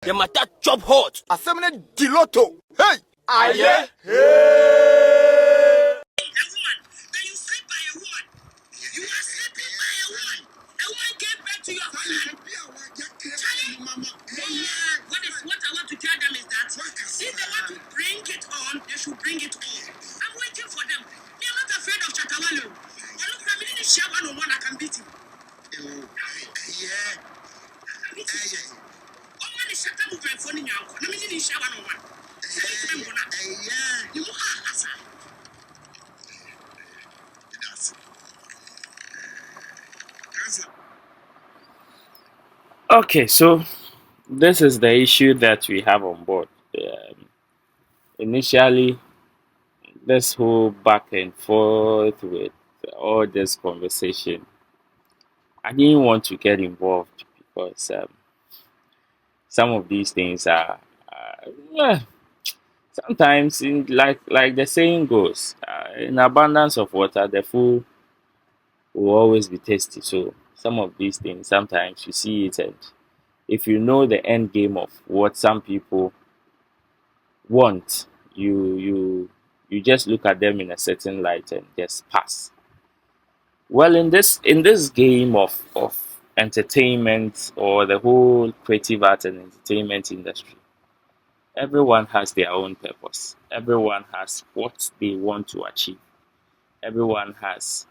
The matter chop hot. Asemene diloto. Hey! Aye. You sleep by a woman. You are sleeping by a woman. A woman gave birth to your husband. What I want to tell them is that if they want to bring it on, they should bring it on. I'm waiting for them. Me, I'm not afraid of Chatawale. Well, look, I didn't share one-on-one. I can beat him. Woman is shut up with my phone in your uncle. Let me didn't share one-on-one. You are aside. Okay, so this is the issue that we have on board. Initially, this whole back and forth with all this conversation, I didn't want to get involved because some of these things are sometimes, like the saying goes, in abundance of water, the fool will always be tasty. So some of these things, sometimes you see it, and if you know the end game of what some people want, you just look at them in a certain light and just pass. Well, in this game of entertainment, or the whole creative art and entertainment industry, everyone has their own purpose. Everyone has what they want to achieve. Everyone has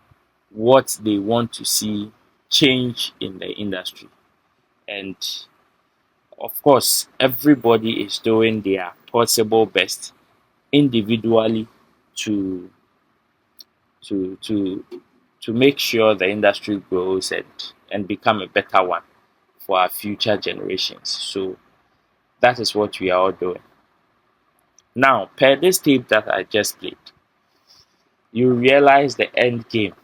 what they want to see change in the industry. And of course, everybody is doing their possible best individually to to to to make sure the industry grows and become a better one for our future generations. So that is what we are all doing. Now, per this tape that I just played, you realize the end game.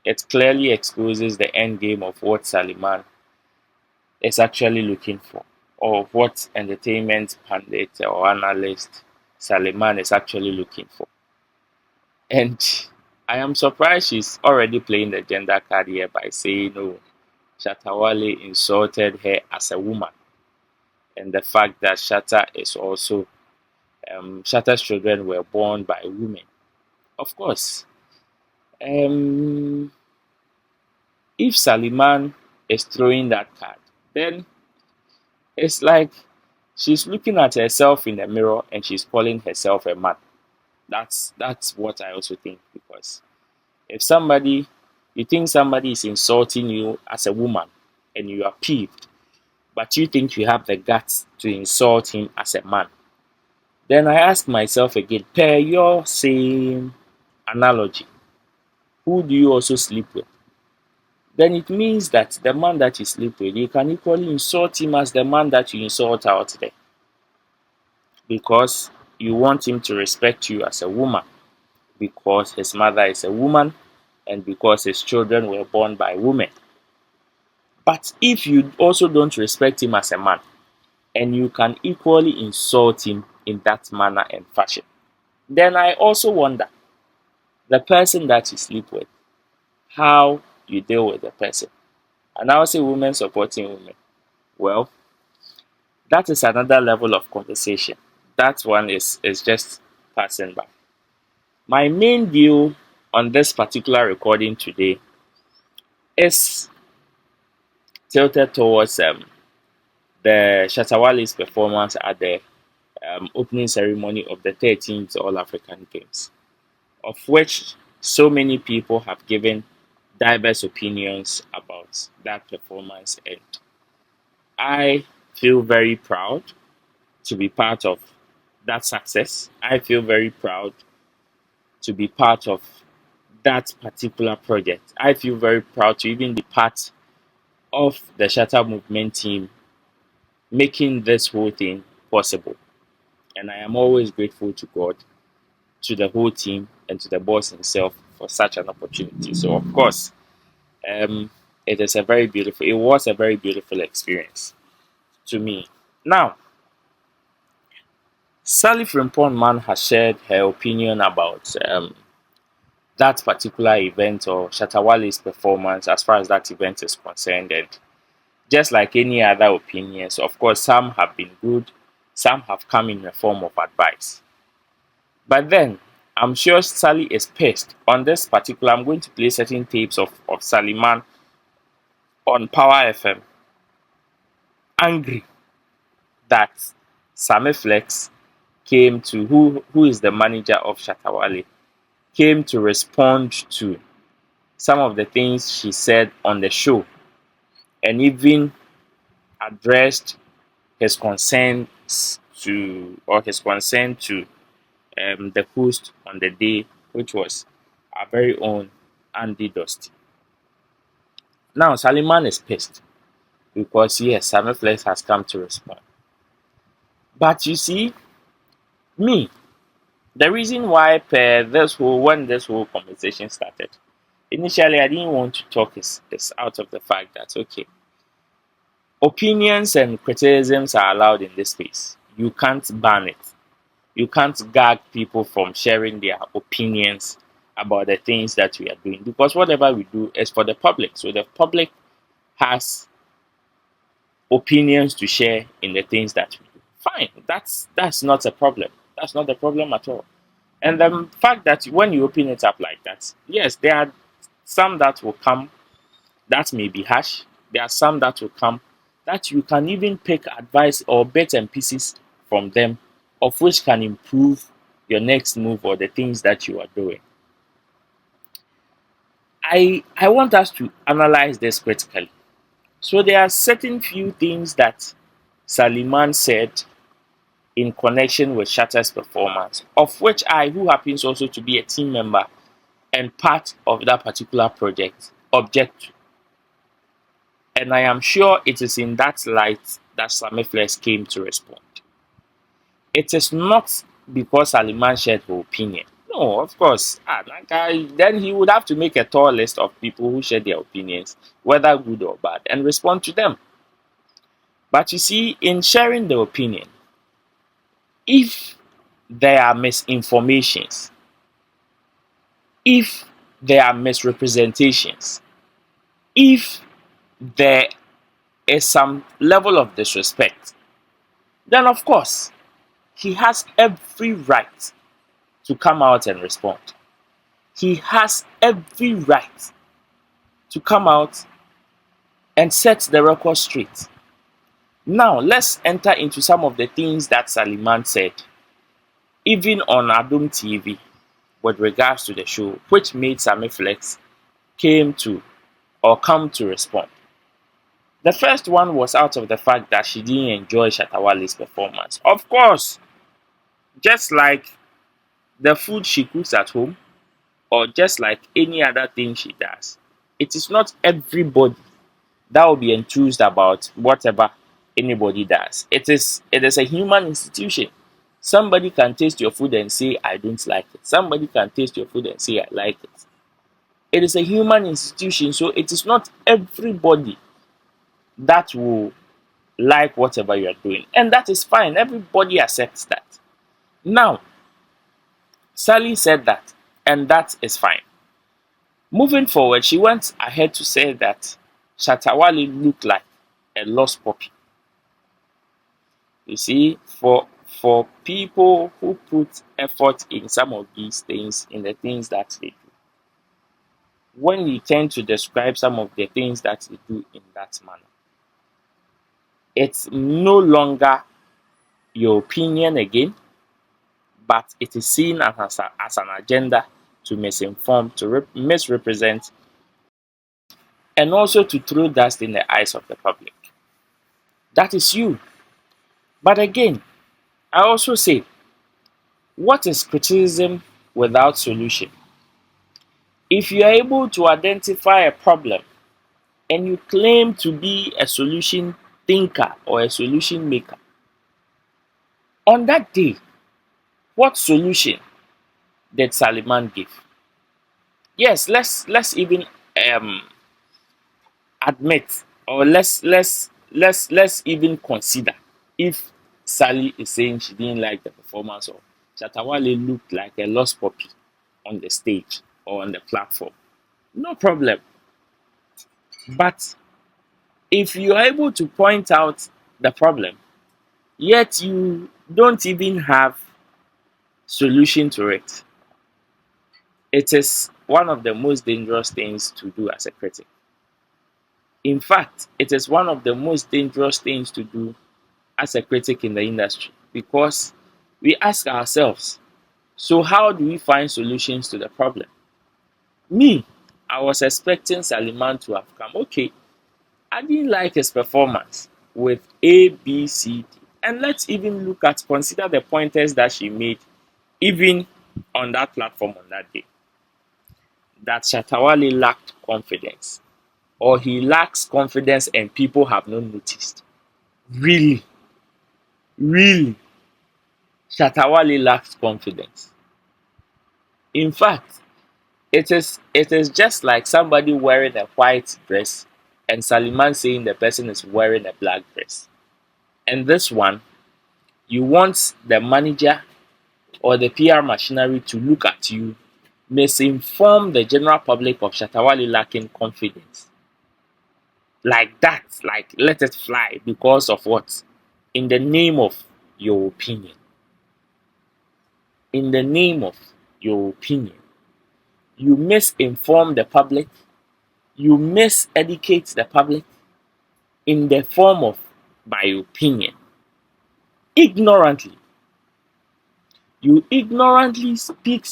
It clearly exposes the end game of what Saliman is actually looking for, or what entertainment pundit or analyst Saliman is actually looking for. And I am surprised she's already playing the gender card here by saying, "No, Shatawale insulted her as a woman," and the fact that Shatta's children were born by women. Of course, um, if Saliman is throwing that card, then it's like she's looking at herself in the mirror and she's calling herself a man. That's what I also think, because if you think somebody is insulting you as a woman and you are peeved, but you think you have the guts to insult him as a man, then I ask myself again, per your same analogy, who do you also sleep with? Then it means that the man that you sleep with, you can equally insult him as the man that you insult out there, because you want him to respect you as a woman, because his mother is a woman, and because his children were born by women. But if you also don't respect him as a man, and you can equally insult him in that manner and fashion, then I also wonder, the person that you sleep with, how you deal with the person. And I will say women supporting women. Well, that is another level of conversation. That one is just passing by. My main view on this particular recording today is tilted towards the Shatawale's performance at the opening ceremony of the 13th All African Games, of which so many people have given diverse opinions about that performance, and I feel very proud to be part of that success. I feel very proud to be part of that particular project. I feel very proud to even be part of the Shatter Movement team making this whole thing possible. And I am always grateful to God, to the whole team, and to the boss himself for such an opportunity. So, of course, it was a very beautiful experience to me. Now, Sally Frimpong Mann has shared her opinion about that particular event, or Shatawale's performance as far as that event is concerned. And just like any other opinions. Of course, some have been good, some have come in the form of advice. But then, I'm sure Sally is pissed on this particular. I'm going to play certain tapes of Sally Mann on Power FM, angry that Sami Flex came to, who is the manager of Shatawale, came to respond to some of the things she said on the show, and even addressed his concerns to, or his concern to, the host on the day, which was our very own Andy Dusty. Now Saliman is pissed because yes, Sami Flex has come to respond. But you see, me, the reason why when this whole conversation started, initially I didn't want to talk is out of the fact that okay, opinions and criticisms are allowed in this space. You can't ban it. You can't gag people from sharing their opinions about the things that we are doing, because whatever we do is for the public. So the public has opinions to share in the things that we do. Fine, that's not a problem. That's not a problem at all. And the fact that when you open it up like that, yes, there are some that will come that may be harsh. There are some that will come that you can even pick advice or bits and pieces from them, of which can improve your next move or the things that you are doing. I want us to analyze this critically. So there are certain few things that Saliman said in connection with Shatter's performance, of which I, who happens also to be a team member and part of that particular project, object to. And I am sure it is in that light that Sami Flex came to respond. It is not because Saliman shared her opinion. No, of course. Then he would have to make a tall list of people who share their opinions, whether good or bad, and respond to them. But you see, in sharing the opinion, if there are misinformations, if there are misrepresentations, if there is some level of disrespect, then of course he has every right to come out and respond. He has every right to come out and set the record straight. Now let's enter into some of the things that Saliman said, even on Adum TV, with regards to the show, which made Sami Flex come to respond. The first one was out of the fact that she didn't enjoy Shatawale's performance. Of course, just like the food she cooks at home, or just like any other thing she does, it is not everybody that will be enthused about whatever anybody does. It is a human institution. Somebody can taste your food and say, I don't like it. Somebody can taste your food and say, I like it. It is a human institution, so it is not everybody that will like whatever you are doing. And that is fine. Everybody accepts that. Now, Sally said that, and that is fine. Moving forward, she went ahead to say that Shatawale looked like a lost puppy. You see, for people who put effort in some of these things, in the things that they do, when you tend to describe some of the things that they do in that manner, it's no longer your opinion again, but it is seen as an agenda to misinform, to misrepresent, and also to throw dust in the eyes of the public. That is you. But again, I also say, what is criticism without solution? If you are able to identify a problem and you claim to be a solution thinker or a solution maker, on that day, what solution did Saliman give? Yes, let's even admit, or let's even consider, if Sally is saying she didn't like the performance, or Shatawale looked like a lost puppy on the stage or on the platform. No problem. But If you are able to point out the problem, yet you don't even have solution to it, it is one of the most dangerous things to do as a critic. In fact, it is one of the most dangerous things to do as a critic in the industry, because we ask ourselves, so how do we find solutions to the problem? Me, I was expecting Saliman to have come. Okay, I didn't like his performance with A, B, C, D. And let's even consider the pointers that she made, even on that platform on that day. That Shatawale lacked confidence, or he lacks confidence and people have not noticed. Really, really, Shatawale lacks confidence. In fact, it is just like somebody wearing a white dress and Saliman saying the person is wearing a black dress. And this one, you want the manager or the PR machinery to look at you, misinform the general public of Shatawale lacking confidence. Like that, like let it fly because of what? In the name of your opinion. In the name of your opinion. You misinform the public, you miseducate the public in the form of my opinion. Ignorantly. You ignorantly speak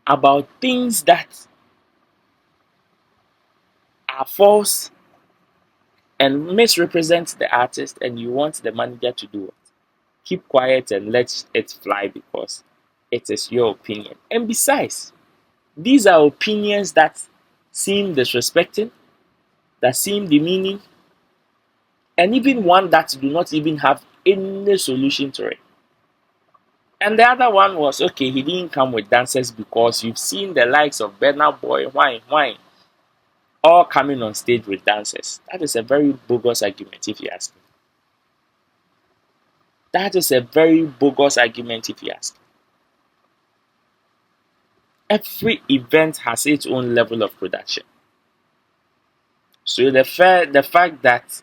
about things that are false and misrepresent the artist, and you want the manager to do it. Keep quiet and let it fly because it is your opinion. And besides, these are opinions that seem disrespecting, that seem demeaning, and even one that do not even have any solution to it. And the other one was, okay, he didn't come with dancers because you've seen the likes of Bernard Boy, Wine, all coming on stage with dancers. That is a very bogus argument, if you ask me. That is a very bogus argument, if you ask me. Every event has its own level of production. So the fact that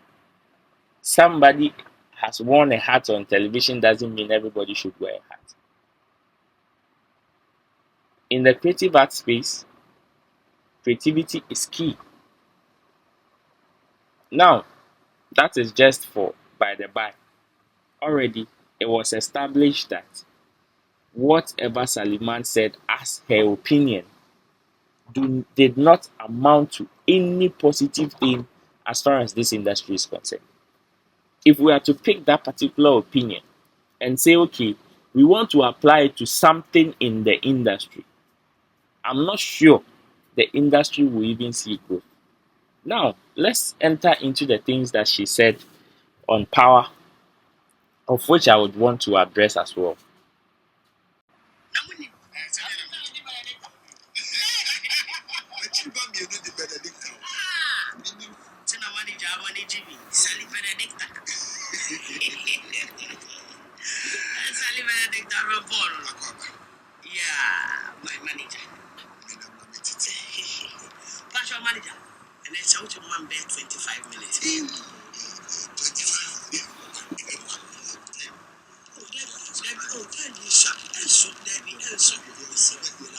somebody has worn a hat on television doesn't mean everybody should wear a hat. In the creative art space, creativity is key. Now, that is just for by the by. Already, it was established that whatever Saliman said as her opinion did not amount to any positive thing as far as this industry is concerned. If we are to pick that particular opinion and say, okay, we want to apply it to something in the industry, I'm not sure the industry will even see growth. Now, let's enter into the things that she said on power, of which I would want to address as well. Yeah, my manager. Partial manager. And then shout to man bed 25 minutes. 25. Oh, tell you, sir. And so, Debbie, and so.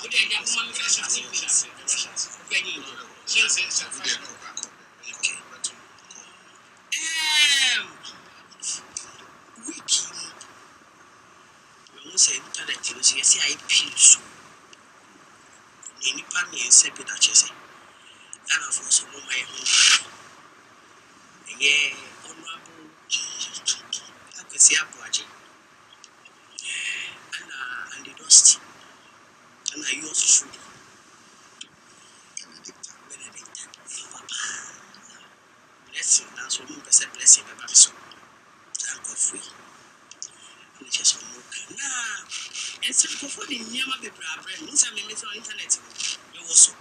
Okay, that woman is 15 minutes. Okay. Wiki. We won't say internet, you see, I peel so. Any pan is said that you say. And of course, my home. Yeah, honorable. I could see a project. And the dusty. And I also should. Benedict. Blessing, that's what we say blessing about so. I'm free. And it's just okay. Now, and so for the Yama be brave, and some limits on internet. You also.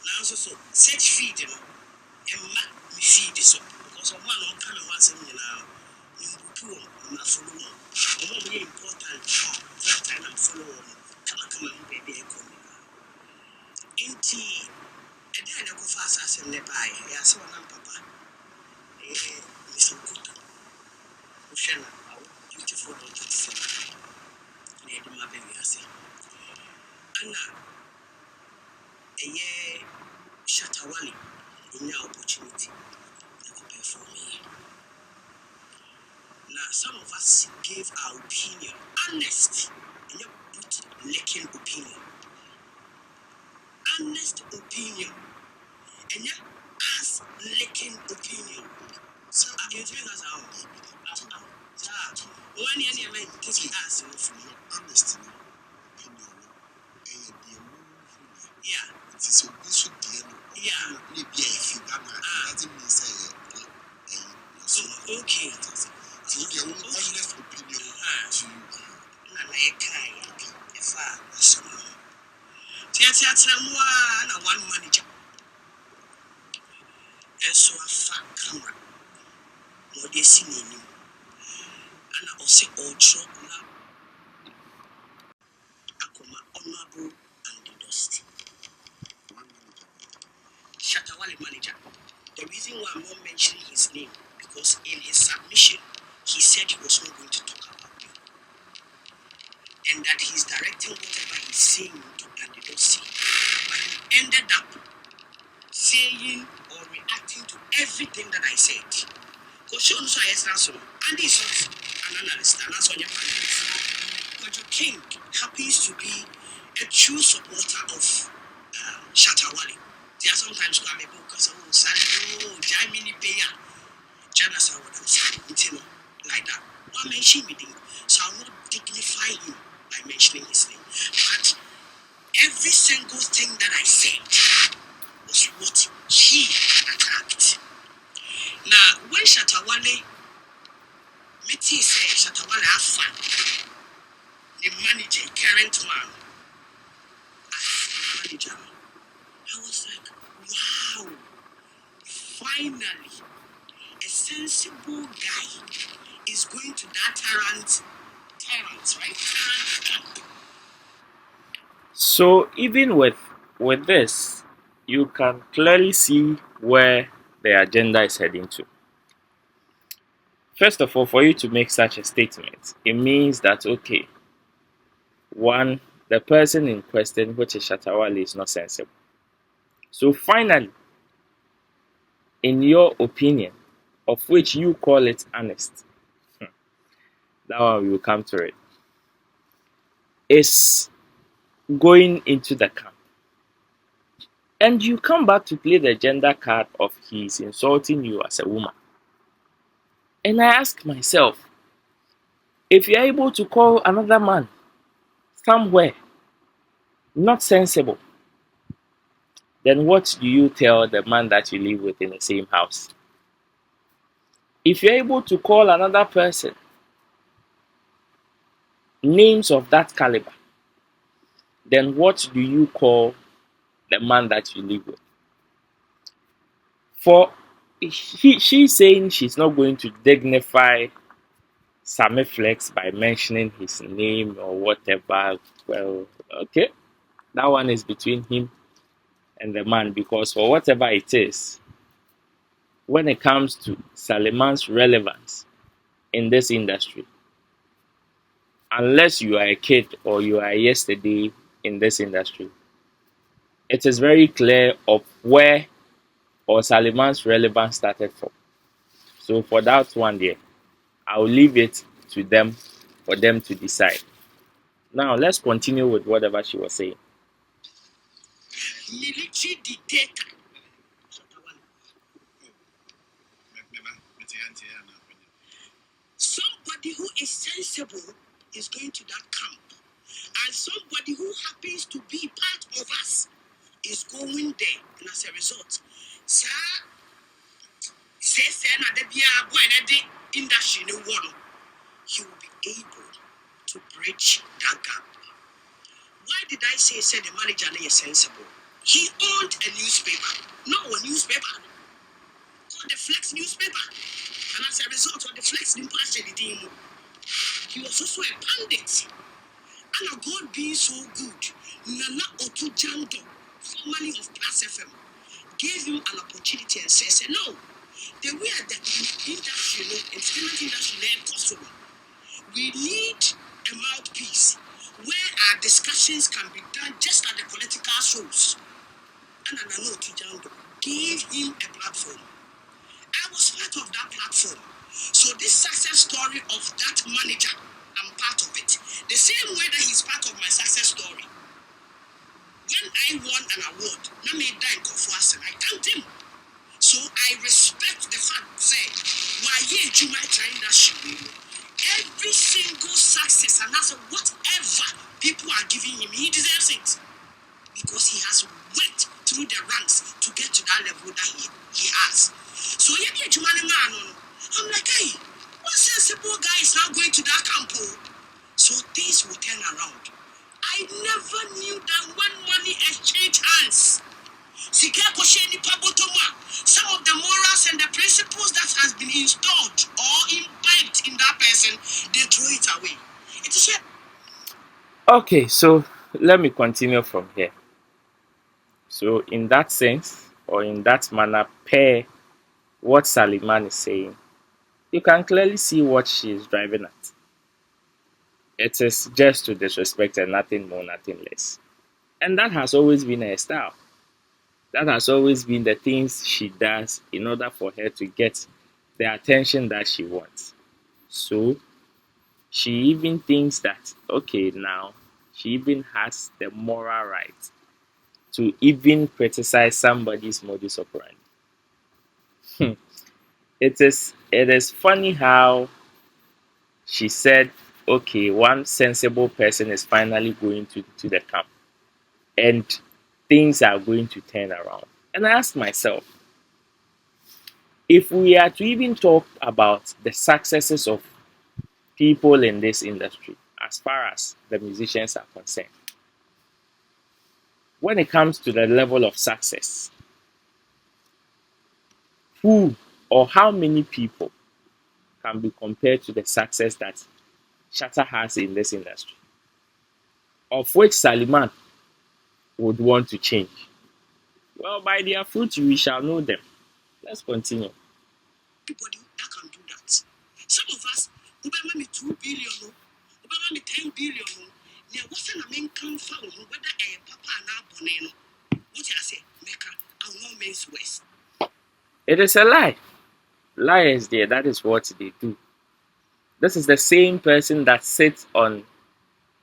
Now, so search feed, you know, and map me feed so. Because of one on coming once in now. In poor, not following. The more important that time I'm following. Come on, baby, and come. Ain't and then I go fast as in the buy. Yes, one of beautiful daughter, near my baby, I say. Anna, a year Shatawali, in your opportunity, prepare for me. Now, some of us gave our opinion, honest, and you put licking opinion. Honest opinion, and you ask licking opinion. So, I can tell you that's how. One year, I take it as from your honest opinion. Yeah. It is so good to deal. Yeah. Maybe if you doesn't mean say okay. So your honest opinion to you. And I can't. If I was Tiatia one manager. And so a fat camera. No, they see me. And I also ultra Akoma honorable and the dusty. Shatawale manager. The reason why I'm not mentioning his name, because in his submission, he said he was not going to talk about me. And that he's directing whatever he's saying to Andidosi. But he ended up saying or reacting to everything that I said. Because she also has answer. And he's not an analyst, and that's on your panelists. But your king happens to be a true supporter of Shatawale. There are sometimes who are able because of Jamini Beya. Janasa would have said, like that. One mention with him, so I'll not dignify him by mentioning his name. But every single thing that I said was what he attacked. Now, when Shatawale, Miti said Shatawale have fun, the manager, current man, manager, I was like, wow, finally, a sensible guy is going to that tyrant, right? Tyrant camp. So even with this, you can clearly see where the agenda is heading to. First of all, for you to make such a statement, it means that okay, one, the person in question, which is Shatawale, is not sensible. So finally, in your opinion, of which you call it honest, that one we will come to it, is going into the camp. And you come back to play the gender card of he's insulting you as a woman. And I ask myself, if you're able to call another man somewhere not sensible, then what do you tell the man that you live with in the same house? If you're able to call another person names of that caliber, then what do you call the man that you live with? For she's saying she's not going to dignify Sammy Flex by mentioning his name or whatever. Well, okay, that one is between him and the man, because for whatever it is, when it comes to Saliman's relevance in this industry, unless you are a kid or you are yesterday in this industry, it is very clear of where or Saliman's relevance started from. So for that one there, I'll leave it to them for them to decide. Now let's continue with whatever she was saying. Military dictator. Somebody who is sensible is going to that camp. And somebody who happens to be part of us is going there. And as a result, sir, industry no one, he will be able to bridge that gap. Why did I say the manager is sensible? He owned a newspaper. No, a newspaper. Called the Flex newspaper. And as a result of the Flex newspaper, he was also a pandit. And God being so good, Nana Otujando, formerly of Plus FM, gave him an opportunity and said, no, the way the industry, entertainment industry, possible. We need a mouthpiece where our discussions can be done just like the political shows. And I know Kijando gave him a platform. I was part of that platform. So this success story of that manager, I'm part of it. The same way that he's part of my success story. When I won an award, I made that in I thanked him. So I respect the fact that why you might try that shit. Every single success and that's whatever people are giving him, he deserves it. Because he has went through the ranks to get to that level that he has. So I'm like, hey, what sensible guy is now going to that camp? So things will turn around. I never knew that when money exchange hands, some of the morals and the principles that has been installed or imbibed in that person, they throw it away. It is Okay, so let me continue from here. So in that sense, or in that manner, per what Saliman is saying, you can clearly see what she is driving at. It is just to disrespect and nothing more, nothing less. And that has always been her style. That has always been the things she does in order for her to get the attention that she wants. So she even thinks that, okay, now she even has the moral right to even criticize somebody's modus operandi. It is funny how she said, okay, one sensible person is finally going to the camp and things are going to turn around. And I asked myself, if we are to even talk about the successes of people in this industry, as far as the musicians are concerned, when it comes to the level of success, who or how many people can be compared to the success that Shatta has in this industry, of which Saliman would want to change? Well, by their fruit we shall know them. Let's continue. Everybody that can do that. Some of us, who me 2 billion, who me 10 billion, there wasn't a main come found whether a papa and a boneno. What I say, Mecca, and no men's west. It is a lie. Liars there, that is what they do. This is the same person that sits on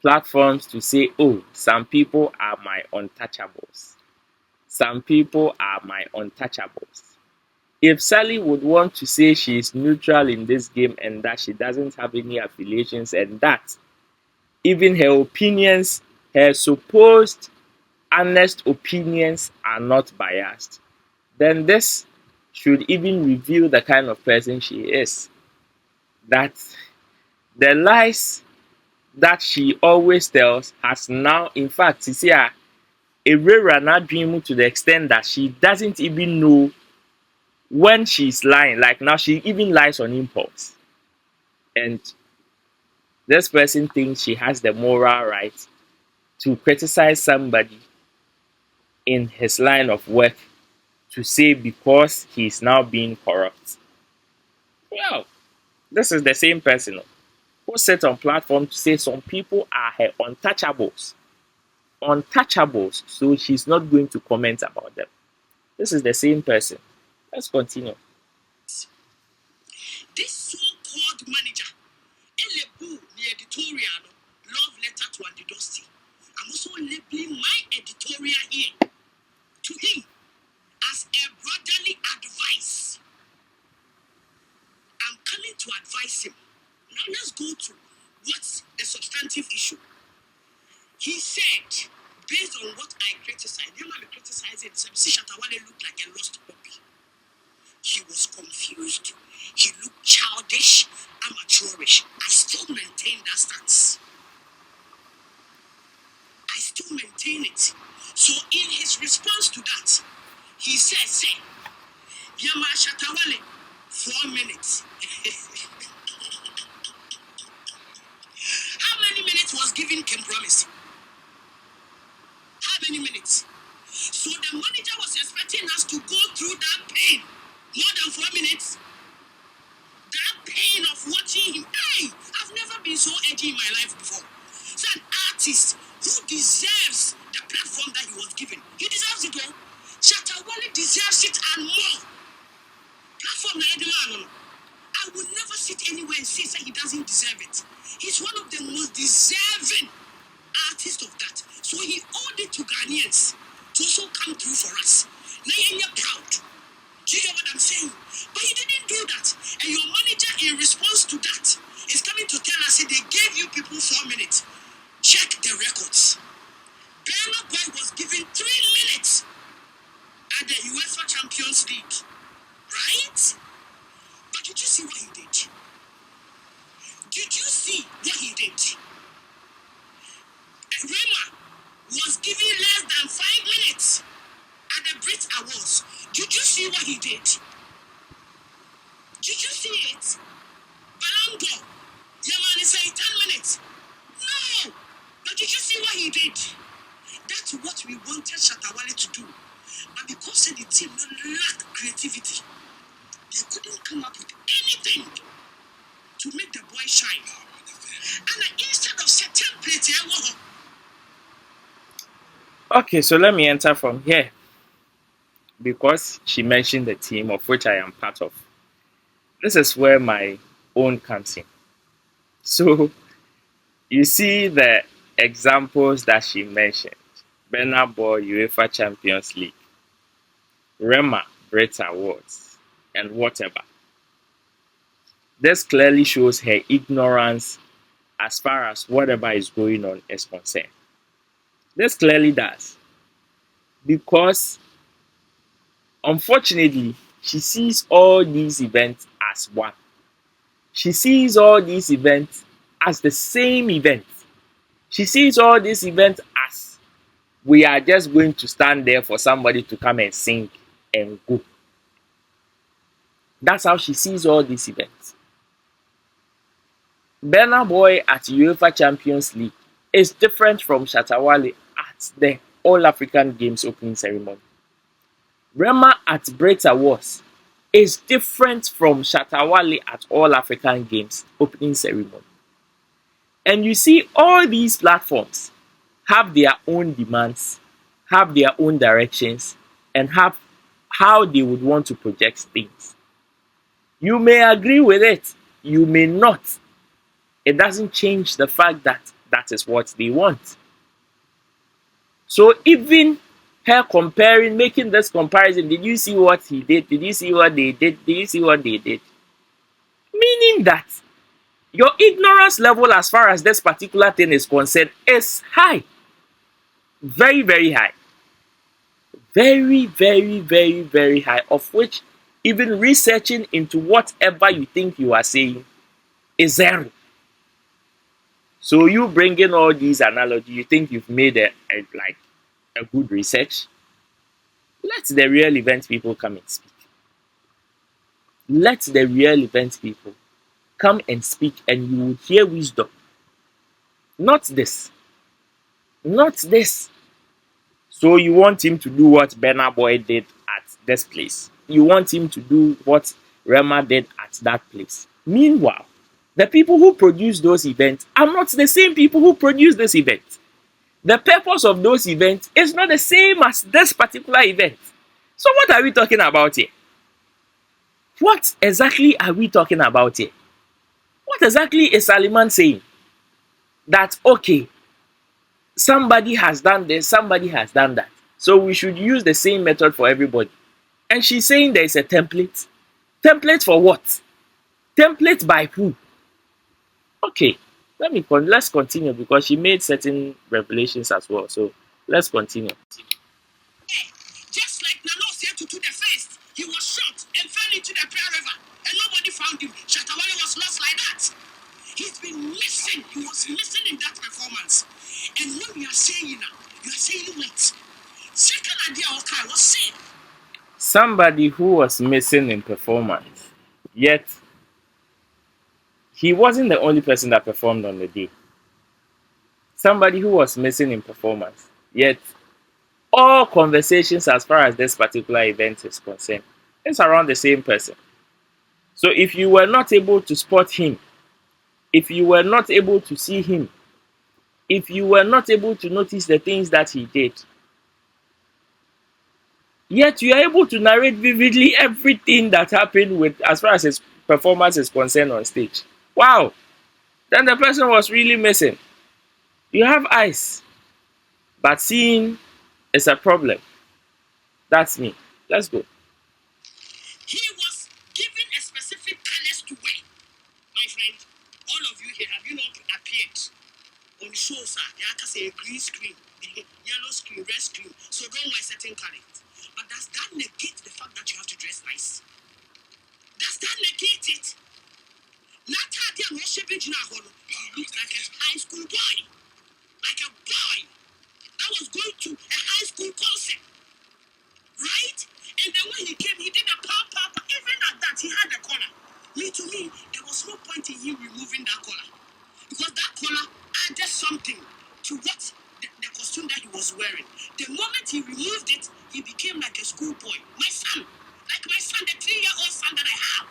platforms to say, oh, some people are my untouchables. Some people are my untouchables. If Sally would want to say she is neutral in this game and that she doesn't have any affiliations and that even her opinions, her supposed honest opinions are not biased, then this should even reveal the kind of person she is. That the lies that she always tells has now, in fact, you see her a rare dream to the extent that she doesn't even know when she's lying. Like now, she even lies on impulse. And this person thinks she has the moral right to criticize somebody in his line of work to say because he's now being corrupt. Well, this is the same person who sits on platform to say some people are her untouchables. Untouchables, so she's not going to comment about them. This is the same person. Let's continue. This so-called manager, Elebu, the editorial, love letter to Andy Dusty. I'm also labeling my editorial here to him as a brotherly advice. I'm coming to advise him. Now let's go to what's the substantive issue. He said, based on what I criticized, you might be criticizing Shatawale looked like a lost puppy. He was confused. He looked childish, amateurish. I still maintain that stance. I still maintain it. So in his response to that, he said, say, Yama Shatawale, 4 minutes. How many minutes was given Kim Promise? How many minutes? So the manager was expecting us to go through that pain more than 4 minutes. sit anywhere and say that he doesn't deserve it. He's one of the most deserving artists of that. So he owed it to Ghanaians to also come through for us. Now you're proud. Do you hear what I'm saying? But he didn't do that. And your manager, in response to that, is coming to tell us that they gave you people 4 minutes. Check the records. Burna Boy was given 3 minutes at the UEFA Champions League. Right? But did you see what he did? Did you see what he did? Rema was given less than 5 minutes at the Brit Awards. Did you see what he did? Did you see it? Ballon d'Or. Yaman is saying 10 minutes. No! But did you see what he did? That's what we wanted Shatawale to do. But because the team lacked creativity, they couldn't come up with anything to make the boy shine. And instead of setting template, Okay, so let me enter from here. Because she mentioned the team of which I am part of. This is where my own comes in. So, you see the examples that she mentioned. Burna Boy, UEFA Champions League, Rema, Brit Awards, and whatever. This clearly shows her ignorance as far as whatever is going on is concerned. This clearly does. Because, unfortunately, she sees all these events as one. She sees all these events as the same event. She sees all these events as we are just going to stand there for somebody to come and sing and go. That's how she sees all these events. Burna Boy at UEFA Champions League is different from Shatawale at the All African Games opening ceremony. Rema at Brit Awards is different from Shatawale at All African Games opening ceremony. And you see, all these platforms have their own demands, have their own directions, and have how they would want to project things. You may agree with it, you may not. It doesn't change the fact that that is what they want. So even her comparing, making this comparison, did you see what he did? Did you see what they did? Did you see what they did? Meaning that your ignorance level as far as this particular thing is concerned is high. Very, very high. Very, very, very, very high. Of which even researching into whatever you think you are saying is zero. So you bring in all these analogies, you think you've made a good research. Let the real event people come and speak. Let the real event people come and speak, and you will hear wisdom. Not this. Not this. So you want him to do what Burna Boy did at this place. You want him to do what Rema did at that place. Meanwhile, the people who produce those events are not the same people who produce this event. The purpose of those events is not the same as this particular event. So what are we talking about here? What exactly are we talking about here? What exactly is Saliman saying? That, okay, somebody has done this, somebody has done that. So we should use the same method for everybody. And she's saying there is a template. Template for what? Template by who? Okay, let's continue because she made certain revelations as well. So let's continue. Just like Nano said to the first, he was shot and fell into the prayer river and nobody found him. Shatawale was lost like that. He's been missing. He was missing in that performance. And what we are saying now, you are saying what? Second idea, okay, was saying. Somebody who was missing in performance, yet he wasn't the only person that performed on the day. Somebody who was missing in performance, yet all conversations as far as this particular event is concerned, it's around the same person. So if you were not able to spot him, if you were not able to see him, if you were not able to notice the things that he did, yet you are able to narrate vividly everything that happened with as far as his performance is concerned on stage. Wow, then the person was really missing. You have eyes, but seeing is a problem. That's me. Let's go. He was given a specific colors to wear. My friend, all of you here, have you not appeared on shows? They can say green screen, yellow screen, red screen. So don't wear certain colors. But does that negate the fact that you have to dress nice? Does that negate it? Not how they are worshiping Jinaholo. He looks like a high school boy. Like a boy that was going to a high school concert. Right? And then when he came, he did a pop. Even at that, he had a collar. To me, there was no point in him removing that collar. Because that collar added something to what the costume that he was wearing. The moment he removed it, he became like a schoolboy. My son, the 3-year-old son that I have.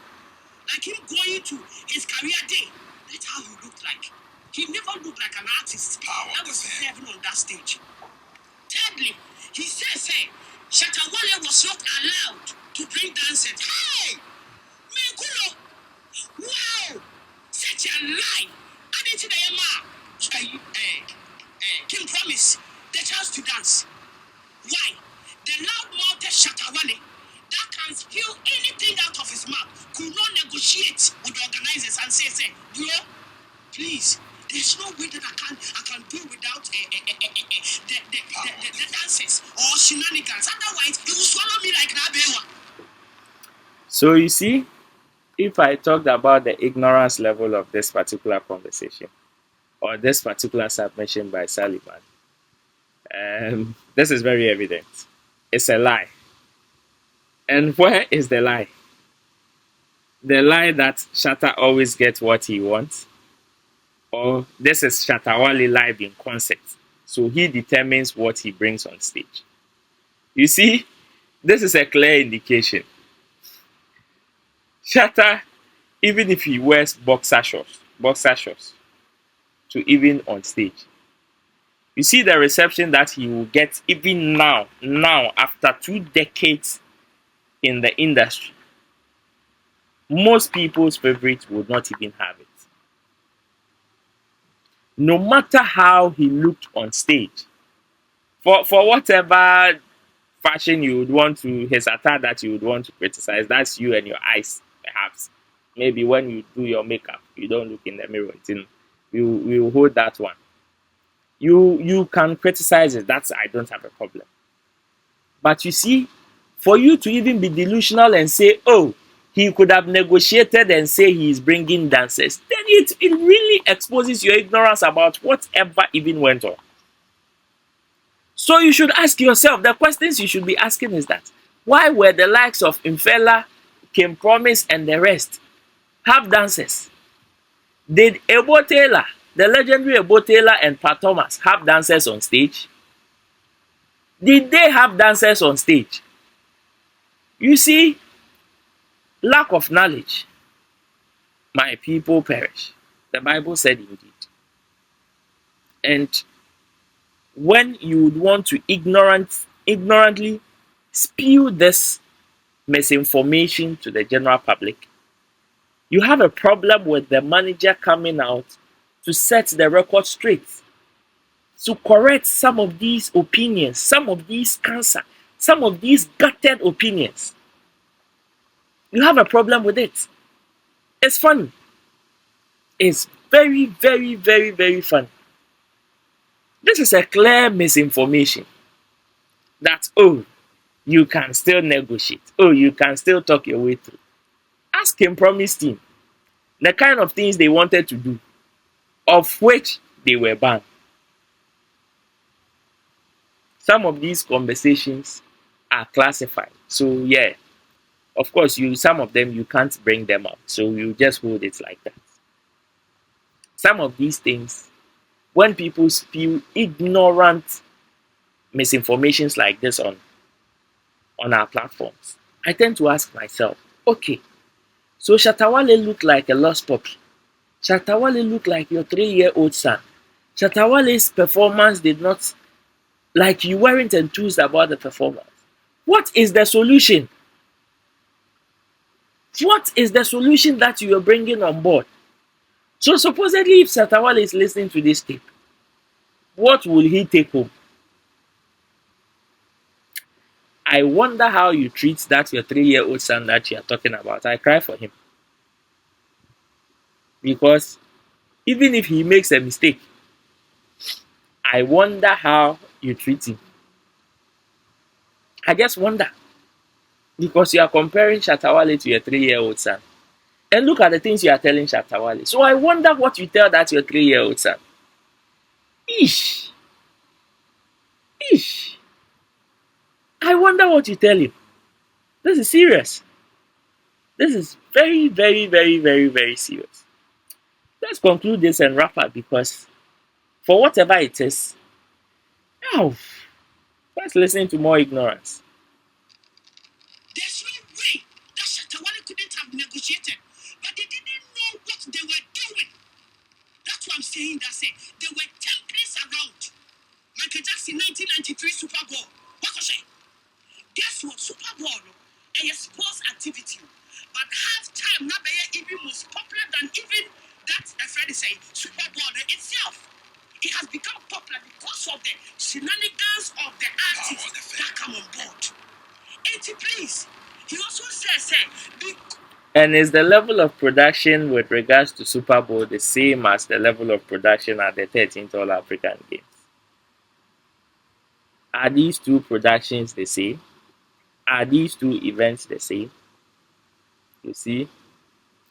Like him going to his career day. That's how he looked like. He never looked like an artist that was serving on that stage. Thirdly, he says, Shatawale was not allowed to bring dancers. Hey! Mekulo! Wow! Such a lie! I didn't know Kim promised the chance to dance. Why? The loud-mouthed Shatawale that can spill anything out of his mouth could not negotiate with the organizers and say, bro, please, there's no way that I can do without the dances or shenanigans. Otherwise, he will swallow me like Nabewa. So you see, if I talked about the ignorance level of this particular conversation or this particular submission by Sullivan, this is very evident. It's a lie. And where is the lie? The lie that Shatta always gets what he wants? Or this is Shatawale live in concert. So he determines what he brings on stage. You see, this is a clear indication. Shatta, even if he wears boxer shorts to even on stage, you see the reception that he will get even now after 2 decades in the industry. Most people's favorite would not even have it. No matter how he looked on stage, for whatever fashion you would want to, his attire that you would want to criticize, that's you and your eyes, perhaps. Maybe when you do your makeup, you don't look in the mirror. You hold that one. You can criticize it. That's, I don't have a problem. But you see, for you to even be delusional and say, oh, he could have negotiated and say he is bringing dancers, then it really exposes your ignorance about whatever even went on. So you should ask yourself, the questions you should be asking is that, why were the likes of Imfela, Kim Promise, and the rest have dancers? Did Ebo Taylor, the legendary Ebo Taylor, and Pat Thomas have dancers on stage? Did they have dancers on stage? You see, lack of knowledge, my people perish. The Bible said indeed. And when you would want to ignorantly spew this misinformation to the general public, you have a problem with the manager coming out to set the record straight, to correct some of these opinions, some of these cancer, some of these gutted opinions. You have a problem with it. It's funny. It's very, very, very, very funny. This is a clear misinformation that, oh, you can still negotiate. Oh, you can still talk your way through. Ask him, promise team, the kind of things they wanted to do, of which they were banned. Some of these conversations are classified. So yeah, of course, some of them you can't bring them out. So you just hold it like that. Some of these things, when people spew ignorant misinformations like this on our platforms, I tend to ask myself, okay, so Shatawale looked like a lost puppy. Shatawale looked like your 3-year-old son. Shatawale's performance did not, like you weren't enthused about the performance. What is the solution? What is the solution that you are bringing on board? So supposedly, if Satawal is listening to this tape, what will he take home? I wonder how you treat that your 3-year-old son that you are talking about. I cry for him. Because even if he makes a mistake, I wonder how you treat him. I just wonder. Because you are comparing Shatawale to your 3-year-old son. And look at the things you are telling Shatawale. So I wonder what you tell that your 3-year-old son. Ish. Ish. I wonder what you tell him. This is serious. This is very, very, very, very, very serious. Let's conclude this and wrap up because for whatever it is, now let's listen to more ignorance. There's no way that Shatawale couldn't have negotiated, but they didn't know what they were doing. That's what I'm saying. They were templates around. Michael Jackson 1993 Super Bowl. What was it? Guess what? Super Bowl, a sports activity. But halftime, now they even most popular than even that Freddy say Super Bowl itself. It has become popular because of the shenanigans of the artists that come on board. 80, please. He also says, And is the level of production with regards to Super Bowl the same as the level of production at the 13th All African Games? Are these two productions the same? Are these two events the same? You see,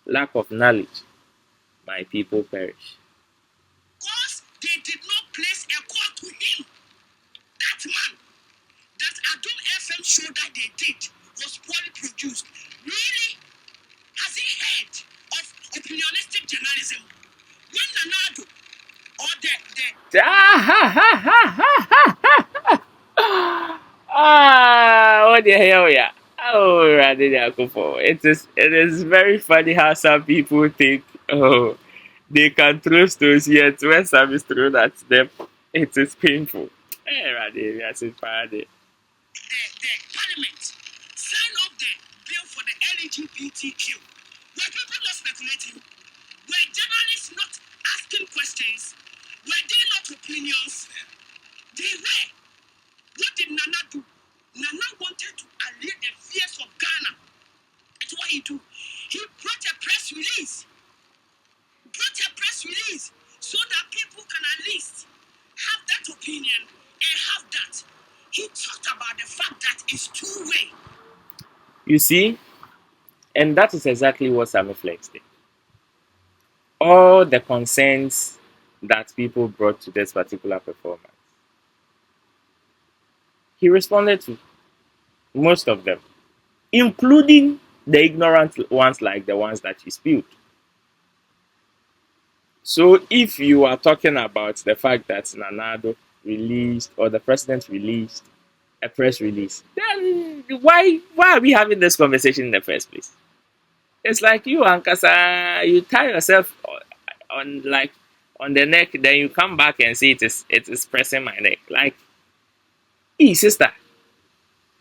lack of knowledge, my people perish. because they did not place a call to him. That man, that Adult FM show that they did was poorly produced. Really? Has he heard of opinionistic journalism? When Nanado or What the hell, yeah? Oh, it is very funny how some people think, oh, they can throw stones, yet when some is thrown at them, it is painful. the parliament sign up the bill for the LGBTQ? Were people not speculating? Were journalists not asking questions? Were they not opinions? They were. What did Nana do? Nana wanted to allay the fears of Ghana. That's what he do. He brought a press release. So that people can at least have that opinion and have that. He talked about the fact that it's two-way. You see, and that is exactly what Sammy Flex did. All the concerns that people brought to this particular performance, he responded to most of them, including the ignorant ones like the ones that he spewed. So if you are talking about the fact that Nanado released or the president released a press release, then why are we having this conversation in the first place? It's like you, Ankasa, you tie yourself on the neck, then you come back and say it is pressing my neck. Like, hey sister,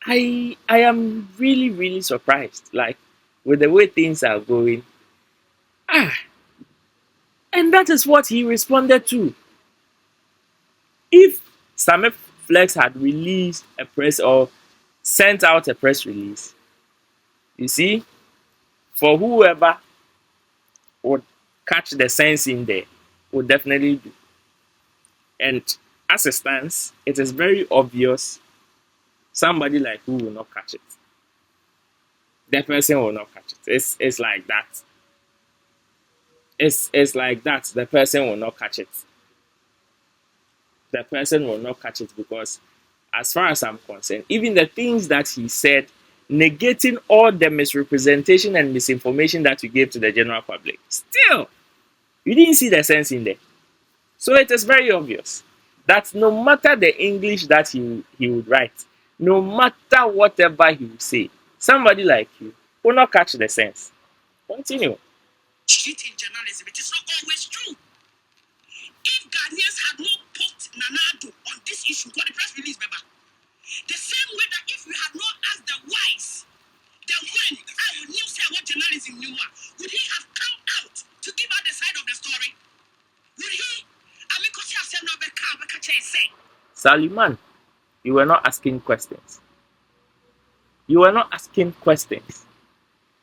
I am really, really surprised. Like with the way things are going. And that is what he responded to. If Sammy Flex had released a press or sent out a press release, you see, for whoever would catch the sense in there, would definitely do. And as it stands, it is very obvious somebody like who will not catch it. The person will not catch it. It's like that. It's like that. The person will not catch it. The person will not catch it because, as far as I'm concerned, even the things that he said, negating all the misrepresentation and misinformation that you gave to the general public, still, you didn't see the sense in there. So it is very obvious that no matter the English that he would write, no matter whatever he would say, somebody like you will not catch the sense. Continue. Cheat in journalism, it is not always true. If Ghanaians had not put Nanado on this issue, what the press release, Baba, the same way that if we had not asked the whys, the when, I would knew say what journalism Mann, you were not asking questions. You were not asking questions.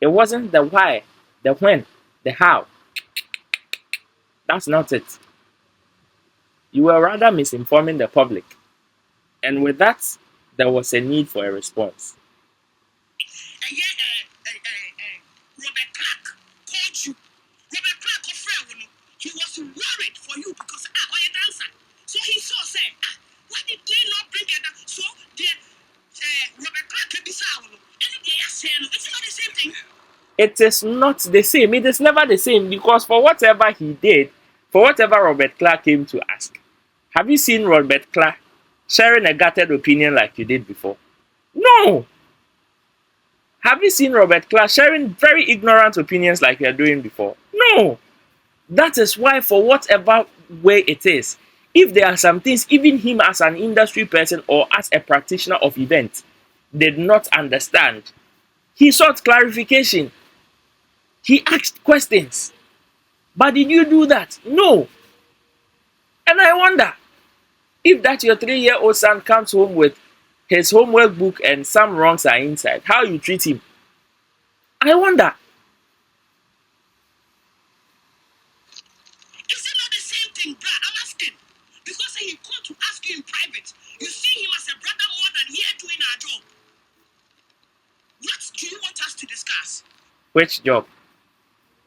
It wasn't the why, the when, the how. That's not it. You were rather misinforming the public. And with that, there was a need for a response. And yet, Robert Clark called you. Robert Clark of he was worried for you because you're a dancer. So he saw, said, why did they not bring it down? So Robert Clark can be sound. And they are saying, it's not the same thing. It is not the same. It is never the same because for whatever he did, for whatever Robert Clark came to ask, have you seen Robert Clark sharing a gutted opinion like you did before? No. Have you seen Robert Clark sharing very ignorant opinions like you are doing before? No. That is why, for whatever way it is, if there are some things even him as an industry person or as a practitioner of events did not understand, he sought clarification. He asked questions. But did you do that? No. And I wonder if that your 3-year-old son comes home with his homework book and some wrongs are inside, how you treat him. I wonder. Is it not the same thing, bruh? I'm asking. Because he called to ask you in private. You see him as a brother more than here doing our job. What do you want us to discuss? Which job?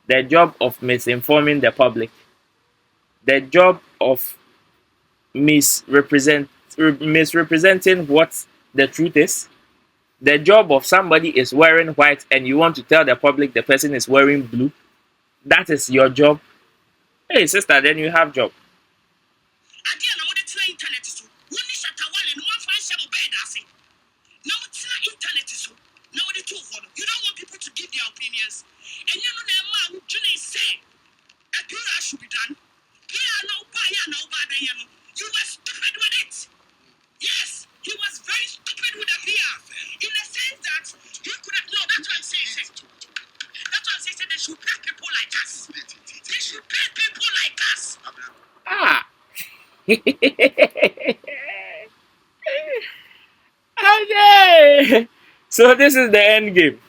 The job of misinforming the public. The job of misrepresenting what the truth is. The job of somebody is wearing white and you want to tell the public the person is wearing blue. That is your job. Hey sister, then you have job. Again, I want to try internet. So, when you shut a wall and one find some bed, I say, now it's not internet. So, now the two of you don't want people to give their opinions. And you know, the man who say, a PR should be done. PR no buy, no bad, you were stupid with it. Yes, he was very stupid with the PR. In the sense that he could have, no, that's what I'm saying. That's what I'm saying, they should pay people like us. They should pay people like us. Ah. Okay. So this is the end game.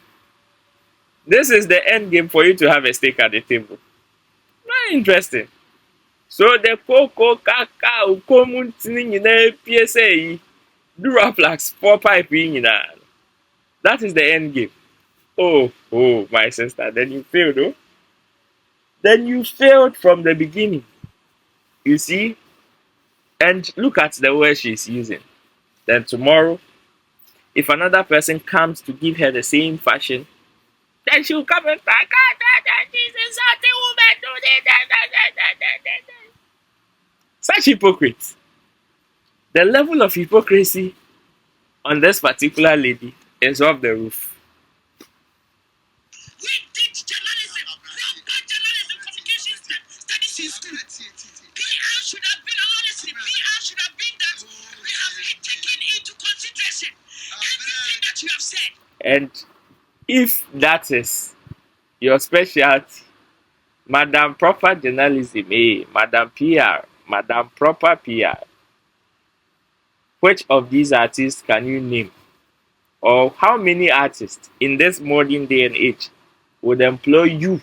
This is the end game for you to have a stake at the table. Very interesting. So the cocoa, cacao, common thing in the PSA, Duraflax, 4 pipe in that is the end game. Oh, my sister, then you failed, oh? Then you failed from the beginning. You see? And look at the word she's using. Then tomorrow, if another person comes to give her the same fashion, then she'll come and talk. She's insulting woman. Such hypocrites. The level of hypocrisy on this particular lady is off the roof. We did journalism, proper journalism communication studies in school. PR should have been, honestly, PR should have been that we have taken into consideration everything that you have said. And if that is your specialty, Madam Proper Journalism, Madam PR, Madam Proper PR, which of these artists can you name? Or how many artists in this modern day and age would employ you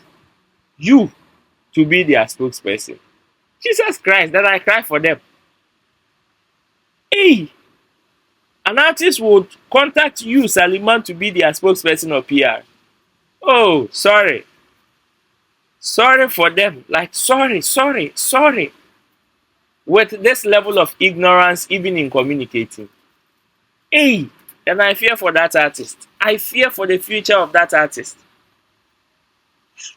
to be their spokesperson? Jesus Christ, that I cry for them. Hey, an artist would contact you, Mann, to be their spokesperson or PR. Oh, sorry. Sorry for them. Like, sorry. With this level of ignorance, even in communicating. Hey, and I fear for that artist. I fear for the future of that artist.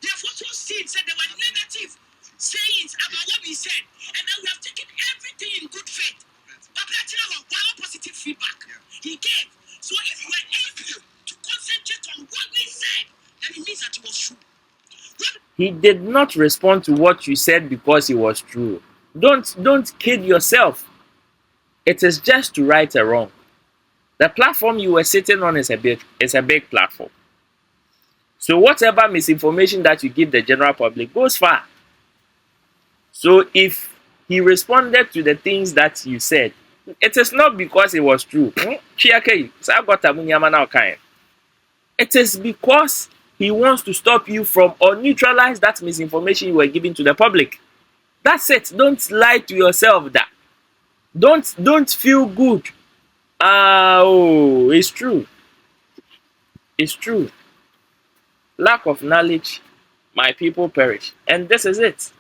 They have also seen, said there were negative sayings about what we said, and then we have taken everything in good faith. But that's one positive feedback he gave. So if we're able to concentrate on what we said, then it means that it was true. He did not respond to what you said because it was true. Don't kid yourself. It is just to right a wrong. The platform you were sitting on is a big platform. So whatever misinformation that you give the general public goes far. So if he responded to the things that you said, It is not because it was true. It is because he wants to stop you from or neutralize that misinformation you were giving to the public. That's it. Don't lie to yourself that. Don't feel good. Oh, it's true. It's true. Lack of knowledge, my people perish. And this is it.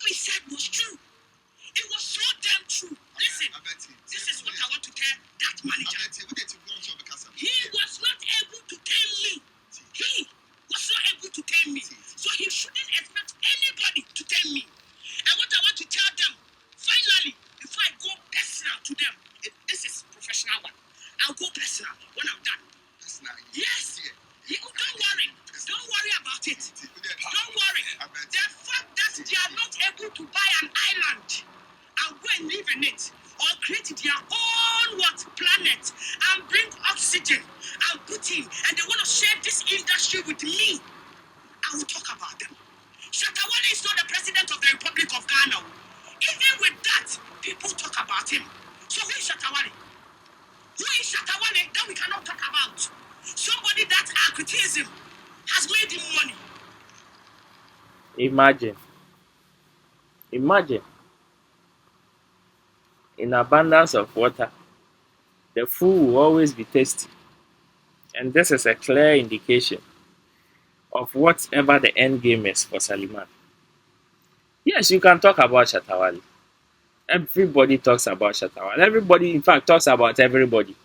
He said was true. It was so damn true. Listen, this is what I want to tell that manager. He was not able to tell me. He was not able to tell me. So he shouldn't expect anybody to tell me. And what I want to tell them, finally, before I go personal to them, this is professional one. I'll go personal when I'm done. Yes. Don't worry. Don't worry about it. Don't worry. The fact that they are not able to buy an island and go and live in it, or create their own planet and bring oxygen and put in, and they want to share this industry with me, I will talk about them. Shatawale is not the president of the Republic of Ghana. Even with that, people talk about him. So who is Shatawale? Who is Shatawale that we cannot talk about? Somebody that our criticism has made him money. Imagine. In abundance of water, the food will always be tasty. And this is a clear indication of whatever the end game is for Saliman. Yes, you can talk about Shatawale. Everybody talks about Shatawale. Everybody, in fact, talks about everybody.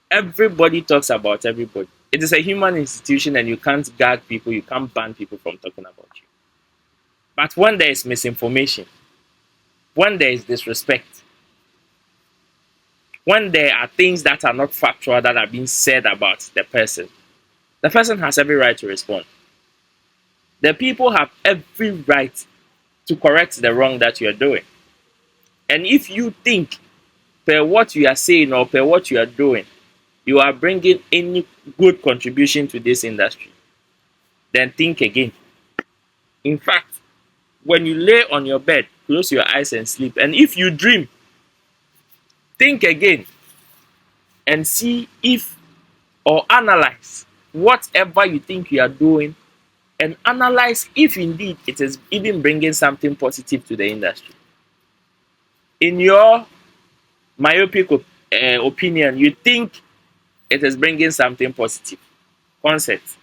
Everybody talks about everybody. It is a human institution and you can't gag people, you can't ban people from talking about you. But when there is misinformation, when there is disrespect, when there are things that are not factual that are being said about the person has every right to respond. The people have every right to correct the wrong that you are doing. And if you think, per what you are saying or per what you are doing, you are bringing any good contribution to this industry, then think again. In fact, when you lay on your bed, close your eyes and sleep. And if you dream, think again and see if or analyze whatever you think you are doing and analyze if indeed it is even bringing something positive to the industry. In your myopic opinion, you think it is bringing something positive. Concept.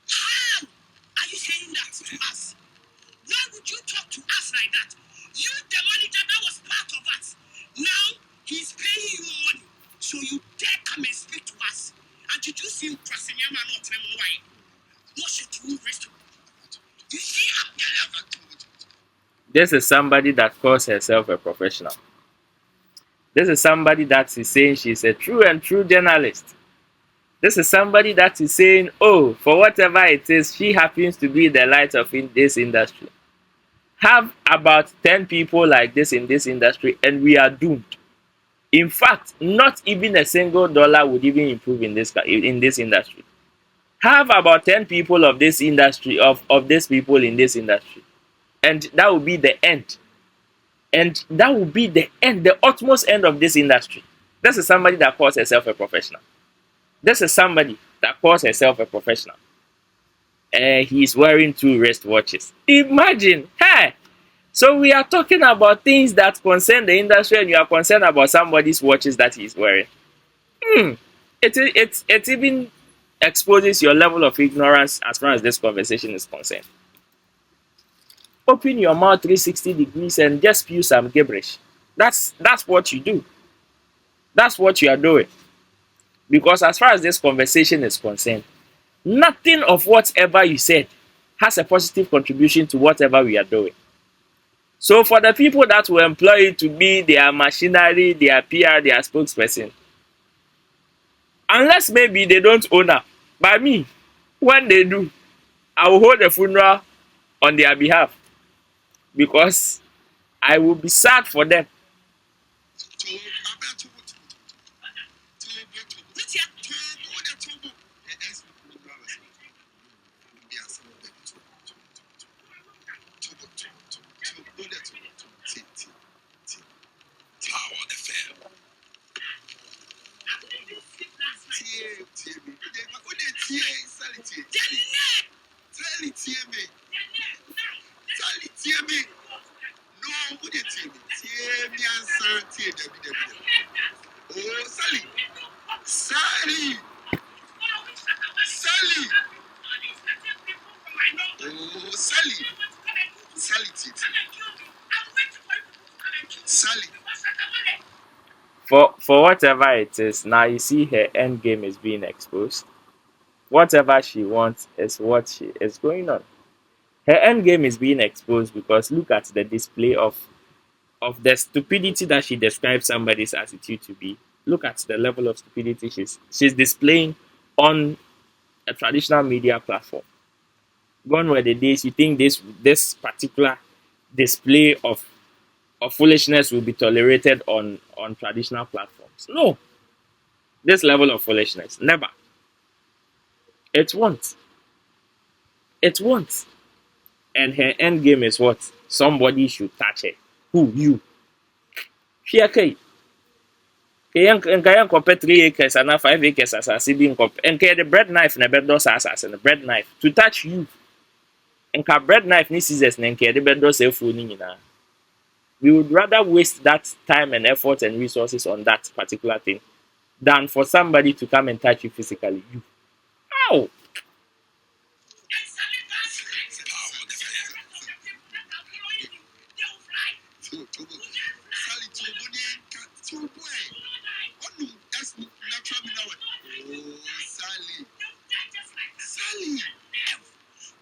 How are you saying that to us? Why would you talk to us like that? You, the manager that was part of us. Now he's paying you money. So you dare come and speak to us. And you do seem pressing your man not why. What should you risk? You see how This is somebody that calls herself a professional. This is somebody that is saying she's a true journalist. This is somebody that is saying, oh, for whatever it is, she happens to be the light of this industry. Have about 10 people like this in this industry and we are doomed. In fact, not even a single dollar would even improve in this industry. Have about 10 people of this industry, of these people in this industry, and that will be the end. And that will be the end, the utmost end of this industry. This is somebody that calls herself a professional. This is somebody that calls herself a professional. He's wearing 2 wristwatches. Imagine, hey! So we are talking about things that concern the industry and you are concerned about somebody's watches that he's wearing. It even exposes your level of ignorance as far as this conversation is concerned. Open your mouth 360 degrees and just spew some gibberish. That's what you do. That's what you are doing. Because as far as this conversation is concerned, nothing of whatever you said has a positive contribution to whatever we are doing. So for the people that will employ you to be their machinery, their PR, their spokesperson, unless maybe they don't own her, by me, when they do, I will hold a funeral on their behalf because I will be sad for them. me. No, would you tear me answer, tear Oh, Sally. Sally. Sally. Oh, Sally. Sally, Sally. For whatever it is, now you see her end game is being exposed. Whatever she wants is what she is going on. Her end game is being exposed because look at the display of the stupidity that she describes somebody's attitude to be. Look at the level of stupidity she's displaying on a traditional media platform. Gone were the days you think this particular display of foolishness will be tolerated on traditional platforms. No, this level of foolishness, never. It won't. It won't. And her end game is what? Somebody should touch her. Who? You. She okay. Nka compare 3 acres and 5 acres as I see being compared. Nka the bread knife na bed dos as the bread knife to touch you. Nka bread knife ni scissors na nka the bed dos efu ni nyina. We would rather waste that time and effort and resources on that particular thing than for somebody to come and touch you physically. You. How? Sally.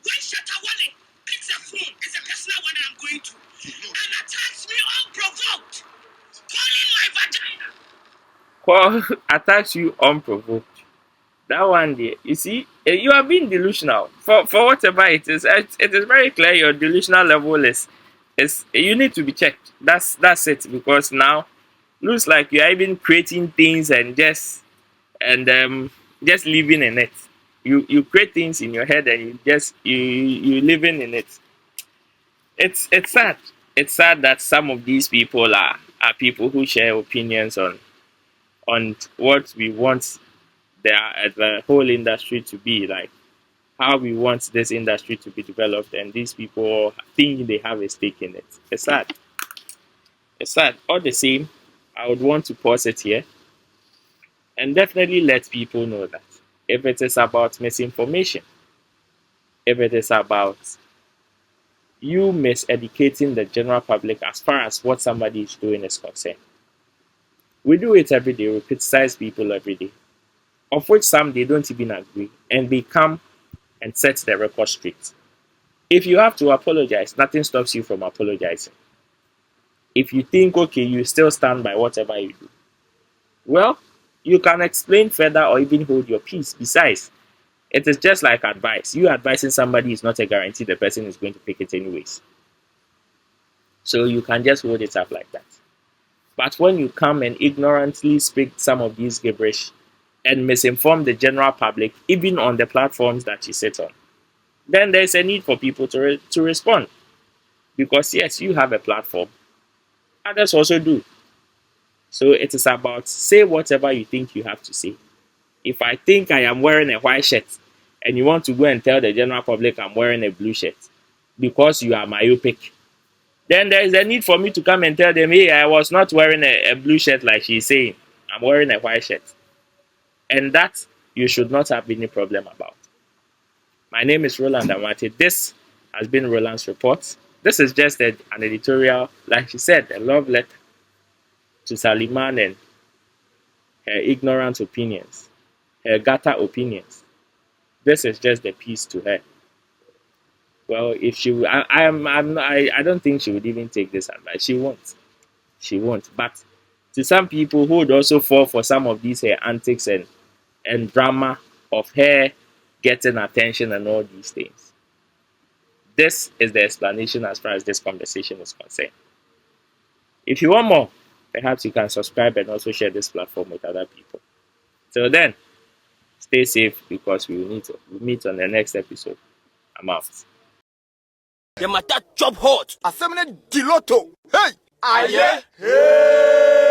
When Shatawale picks a phone, it's a personal one I'm going to, and attacks me unprovoked, calling my vagina. Attacks you unprovoked. That one there, you see, you are being delusional. For whatever it is very clear your delusional level is you need to be checked. That's it because now looks like you are even creating things and just living in it. You create things in your head and you living in it. It's sad. It's sad that some of these people are people who share opinions on what we want the whole industry to be like, how we want this industry to be developed, and these people think they have a stake in it. It's sad. It's sad. All the same, I would want to pause it here and definitely let people know that if it is about misinformation, if it is about you miseducating the general public as far as what somebody is doing is concerned, we do it every day. We criticize people every day, of which some they don't even agree, and they come and set the record straight. If you have to apologize, nothing stops you from apologizing. If you think, okay, you still stand by whatever you do, well, you can explain further or even hold your peace. Besides, it is just like advice. You advising somebody is not a guarantee the person is going to pick it anyways. So you can just hold it up like that. But when you come and ignorantly speak some of these gibberish and misinform the general public, even on the platforms that you sit on, then there's a need for people to respond. Because yes, you have a platform. Others also do. So it is about say whatever you think you have to say. If I think I am wearing a white shirt and you want to go and tell the general public I'm wearing a blue shirt because you are myopic, then there is a need for me to come and tell them, hey, I was not wearing a blue shirt like she's saying. I'm wearing a white shirt. And that you should not have any problem about. My name is Roland Amartey. This has been Roland's Report. This is just an editorial, like she said, a love letter to Saliman and her ignorant opinions, her gutter opinions. This is just the piece to her. Well, if she, I don't think she would even take this advice. She won't. She won't. But to some people who would also fall for some of these her antics and drama of her getting attention and all these things, this is the explanation as far as this conversation is concerned. If you want more, perhaps you can subscribe and also share this platform with other people. Till then, stay safe because we will meet on the next episode. I'm out. The matter chop hot. Assembly Diloto. Hey! Aye. Hey.